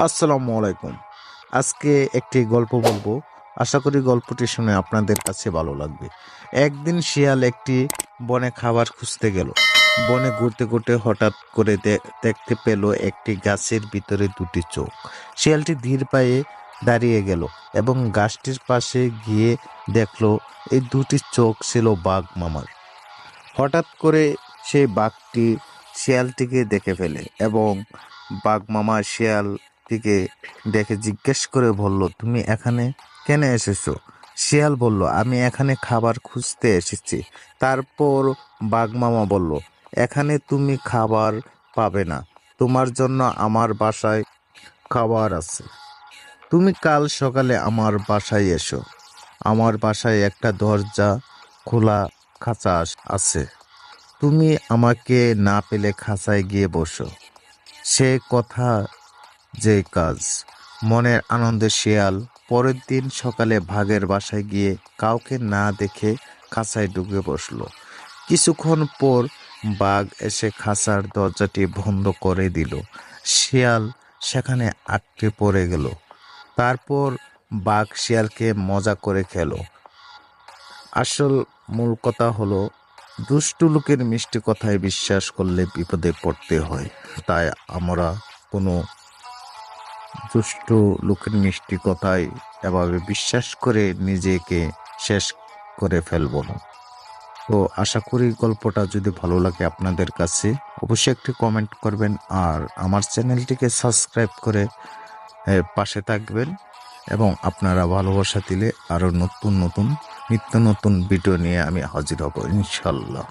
আসসালামু আলাইকুম। আজকে একটি গল্প বলবো। আশা করি গল্পটি শুনে আপনাদের কাছে ভালো লাগবে। একদিন শিয়াল একটি বনে খাবার খুঁজতে গেল। বনে ঘুরতে ঘুরতে হঠাৎ করে দেখতে পেল একটি গাছের ভিতরে দুটি চোখ। শিয়ালটি ধীর পায়ে দাঁড়িয়ে গেল এবং গাছটির পাশে গিয়ে দেখলো এই দুটি চোখ ছিল বাঘ মামার। হঠাৎ করে সেই বাঘটি শিয়ালটিকে দেখে ফেলে এবং বাঘ মামা শিয়ালটিকে দেখে জিজ্ঞেস করে বলল, তুমি এখানে কেন এসেছো? শিয়াল বলল, আমি এখানে খাবার খুঁজতে এসেছি। তারপর বাঘ মামা বলল, এখানে তুমি খাবার পাবে না, তোমার জন্য আমার বাসায় খাবার আছে। তুমি কাল সকালে আমার বাসায় এসো। আমার বাসায় একটা দরজা খোলা খাঁচা আছে। তুমি আমাকে না পেলে খাঁচায় গিয়ে বসো। সে কথা যে কাজ। মনের আনন্দে শিয়াল পরের দিন সকালে বাঘের বাসায় গিয়ে কাউকে না দেখে খাঁচায় ঢুকে বসলো। কিছুক্ষণ পর বাঘ এসে খাঁচার দরজাটি বন্ধ করে দিল। শিয়াল সেখানে আটকে পড়ে গেল। তারপর বাঘ শিয়ালকে মজা করে খেলো। আসল মূল কথা হলো, দুষ্টু লোকের মিষ্টি কথায় বিশ্বাস করলে বিপদে পড়তে হয়। তাই আমরা কোনো দুষ্টু লোকের মিষ্টি কথায় এভাবে বিশ্বাস করে নিজেকে শেষ করে ফেলবো না। তো আশা করি গল্পটা যদি ভালো লাগে আপনাদের কাছে, অবশ্যই একটি কমেন্ট করবেন আর আমার চ্যানেলটিকে সাবস্ক্রাইব করে পাশে থাকবেন। এবং আপনারা ভালোবাসা দিলে আরও নতুন নতুন নিত্য নতুন ভিডিও নিয়ে আমি হাজির হব ইনশাল্লাহ।